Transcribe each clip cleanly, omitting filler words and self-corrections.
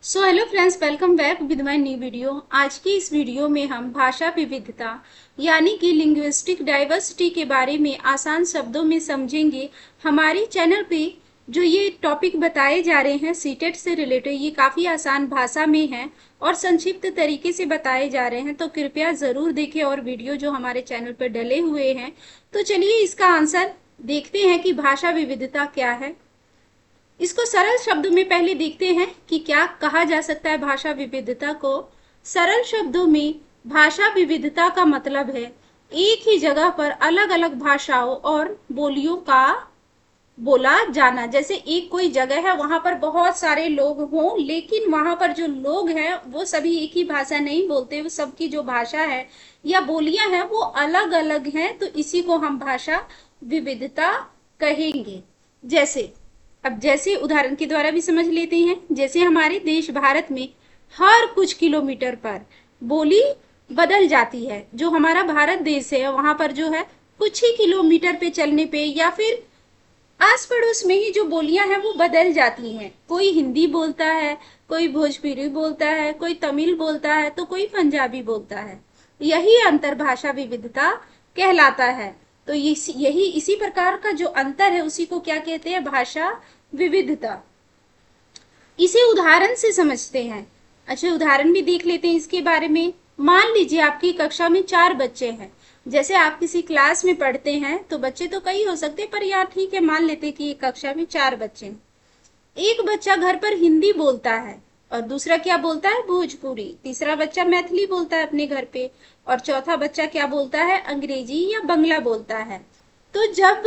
Hello friends, welcome back with my new video. आज की इस वीडियो में हम भाषा विविधता यानी कि लिंग्विस्टिक डाइवर्सिटी के बारे में आसान शब्दों में समझेंगे। हमारे चैनल पे जो ये टॉपिक बताए जा रहे हैं सीटेट से रिलेटेड, ये काफ़ी आसान भाषा में हैं और संक्षिप्त तरीके से बताए जा रहे हैं, तो कृपया ज़रूर देखें। और वीडियो जो हमारे चैनल पर डले हुए हैं, तो चलिए इसका आंसर देखते हैं कि भाषा विविधता क्या है। इसको सरल शब्दों में पहले देखते हैं कि क्या कहा जा सकता है भाषा विविधता को। सरल शब्दों में भाषा विविधता का मतलब है एक ही जगह पर अलग अलग भाषाओं और बोलियों का बोला जाना। जैसे एक कोई जगह है, वहां पर बहुत सारे लोग हों, लेकिन वहां पर जो लोग हैं वो सभी एक ही भाषा नहीं बोलते, वो सबकी जो भाषा है या बोलियां हैं वो अलग अलग हैं, तो इसी को हम भाषा विविधता कहेंगे। जैसे उदाहरण के द्वारा भी समझ लेते हैं। जैसे हमारे देश भारत में हर कुछ किलोमीटर पर बोली बदल जाती है। जो हमारा भारत देश है वहां पर जो है कुछ ही किलोमीटर पे चलने पे या फिर आस पड़ोस में ही जो बोलियां हैं वो बदल जाती हैं। कोई हिंदी बोलता है, कोई भोजपुरी बोलता है, कोई तमिल बोलता है, तो कोई पंजाबी बोलता है। यही अंतर भाषा विविधता कहलाता है। तो यही इसी प्रकार का जो अंतर है उसी को क्या कहते हैं, भाषा विविधता। इसे उदाहरण से समझते हैं। अच्छा, उदाहरण भी देख लेते हैं इसके बारे में। मान लीजिए आपकी कक्षा में 4 बच्चे हैं। जैसे आप किसी क्लास में पढ़ते हैं तो बच्चे तो कई हो सकते हैं, पर यहाँ ठीक है, मान लेते हैं कि एक कक्षा में 4 बच्चे हैं। एक बच्चा घर पर हिंदी बोलता है और दूसरा क्या बोलता है, भोजपुरी। तीसरा बच्चा मैथिली बोलता है अपने घर पे और चौथा बच्चा क्या बोलता है, अंग्रेजी या बंगला बोलता है। तो जब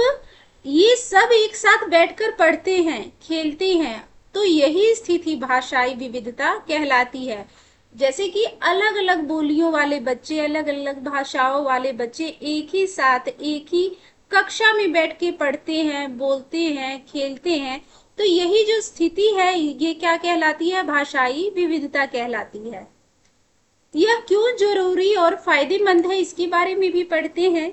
ये सब एक साथ बैठकर पढ़ते हैं, खेलते हैं, तो यही स्थिति भाषाई विविधता कहलाती है। जैसे कि अलग अलग बोलियों वाले बच्चे, अलग अलग भाषाओं वाले बच्चे एक ही साथ एक ही कक्षा में बैठ के पढ़ते हैं, बोलते हैं, खेलते हैं, तो यही जो स्थिति है ये क्या कहलाती है, भाषाई विविधता कहलाती है। यह क्यों जरूरी और फायदेमंद है इसके बारे में भी पढ़ते हैं।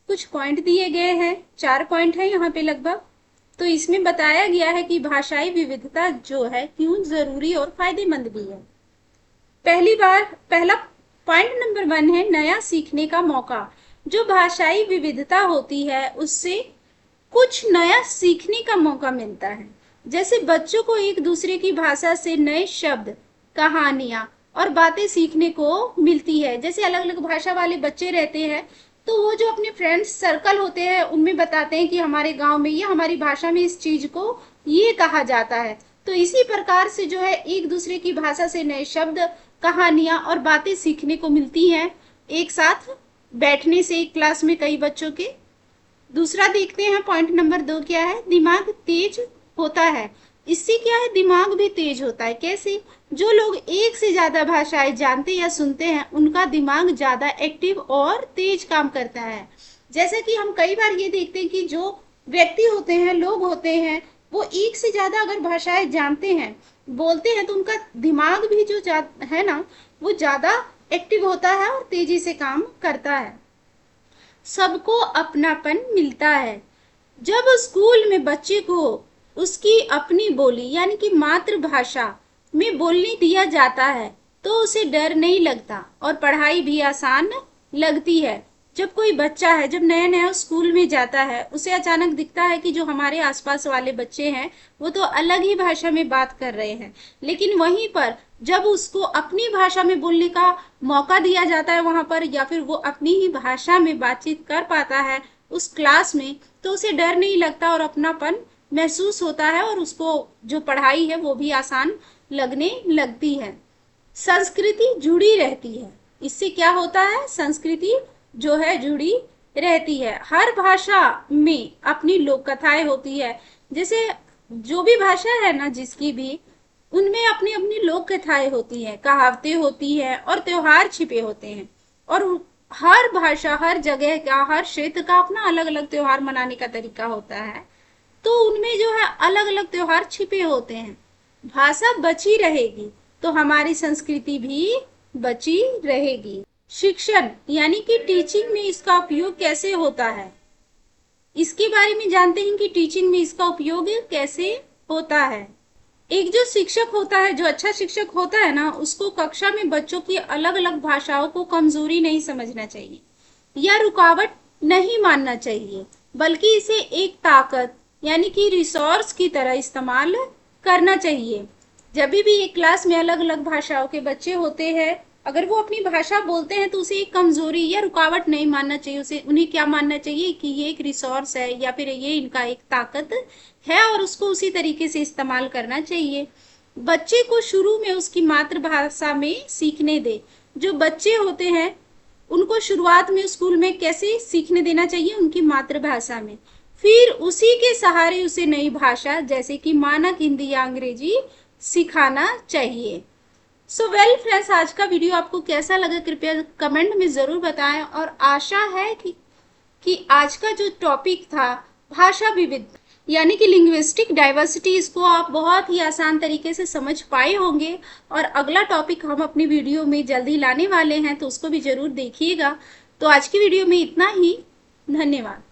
कुछ पॉइंट दिए गए हैं, 4 पॉइंट है यहाँ पे लगभग। तो इसमें बताया गया है कि भाषाई विविधता जो है क्यों जरूरी और फायदेमंद भी है। पहला पॉइंट नंबर 1 है नया सीखने का मौका। जो भाषाई विविधता होती है उससे कुछ नया सीखने का मौका मिलता है। जैसे बच्चों को एक दूसरे की भाषा से नए शब्द, कहानियां और बातें सीखने को मिलती है। जैसे अलग अलग भाषा वाले बच्चे रहते हैं, तो वो जो अपने फ्रेंड्स सर्कल होते हैं उनमें बताते हैं कि हमारे गांव में या हमारी भाषा में इस चीज को ये कहा जाता है। तो इसी प्रकार से जो है एक दूसरे की भाषा से नए शब्द, कहानियां और बातें सीखने को मिलती हैं एक साथ बैठने से, एक क्लास में कई बच्चों के। दूसरा देखते हैं, पॉइंट नंबर 2 क्या है, दिमाग तेज होता है। इससे क्या है, दिमाग भी तेज होता है। कैसे, जो लोग एक से ज्यादा भाषाएं जानते या सुनते हैं उनका दिमाग ज्यादा एक्टिव और तेज काम करता है। जैसे कि हम कई बार ये देखते हैं कि जो व्यक्ति होते हैं, लोग होते हैं, वो एक से ज्यादा अगर भाषाएं जानते हैं, बोलते हैं, तो उनका दिमाग भी जो है ना, वो ज्यादा एक्टिव होता है और तेजी से काम करता है। सबको अपनापन मिलता है। जब स्कूल में बच्चे को उसकी अपनी बोली यानी कि मातृभाषा में बोलने दिया जाता है तो उसे डर नहीं लगता और पढ़ाई भी आसान लगती है। जब कोई बच्चा है, जब नया नया स्कूल में जाता है, उसे अचानक दिखता है कि जो हमारे आसपास वाले बच्चे हैं वो तो अलग ही भाषा में बात कर रहे हैं, लेकिन वहीं पर जब उसको अपनी भाषा में बोलने का मौका दिया जाता है वहां पर, या फिर वो अपनी ही भाषा में बातचीत कर पाता है उस क्लास में, तो उसे डर नहीं लगता और अपनापन महसूस होता है और उसको जो पढ़ाई है वो भी आसान लगने लगती है। संस्कृति जुड़ी रहती है। इससे क्या होता है, संस्कृति जो है जुड़ी रहती है। हर भाषा में अपनी लोक कथाएं होती है। जैसे जो भी भाषा है ना जिसकी भी, उनमें अपनी अपनी लोक कथाएं होती हैं, कहावतें होती हैं और त्योहार छिपे होते हैं। और हर भाषा, हर जगह का, हर क्षेत्र का अपना अलग अलग त्योहार मनाने का तरीका होता है, तो उनमें जो है अलग अलग त्योहार छिपे होते हैं। भाषा बची रहेगी तो हमारी संस्कृति भी बची रहेगी। शिक्षण यानी कि टीचिंग में इसका उपयोग कैसे होता है, इसके बारे में जानते हैं कि टीचिंग में इसका उपयोग कैसे होता है। एक जो शिक्षक होता है, जो अच्छा शिक्षक होता है ना, उसको कक्षा में बच्चों की अलग अलग भाषाओं को कमजोरी नहीं समझना चाहिए या रुकावट नहीं मानना चाहिए, बल्कि इसे एक ताकत यानी कि रिसोर्स की तरह इस्तेमाल करना चाहिए। जब भी एक क्लास में अलग अलग भाषाओं के बच्चे होते हैं, अगर वो अपनी भाषा बोलते हैं तो उसे एक कमजोरी या रुकावट नहीं मानना चाहिए, उसे उन्हें क्या मानना चाहिए कि ये एक रिसोर्स है या फिर ये इनका एक ताकत है और उसको उसी तरीके से इस्तेमाल करना चाहिए। बच्चे को शुरू में उसकी मातृभाषा में सीखने दे। जो बच्चे होते हैं उनको शुरुआत में स्कूल में कैसे सीखने देना चाहिए, उनकी मातृभाषा में। फिर उसी के सहारे उसे नई भाषा जैसे कि मानक हिंदी या अंग्रेजी सिखाना चाहिए। सो वेल फ्रेंड्स, आज का वीडियो आपको कैसा लगा कृपया कमेंट में जरूर बताएं, और आशा है कि आज का जो टॉपिक था भाषा विविध यानी कि लिंग्विस्टिक डाइवर्सिटी, इसको आप बहुत ही आसान तरीके से समझ पाए होंगे। और अगला टॉपिक हम अपनी वीडियो में जल्दी लाने वाले हैं, तो उसको भी जरूर देखिएगा। तो आज की वीडियो में इतना ही। धन्यवाद।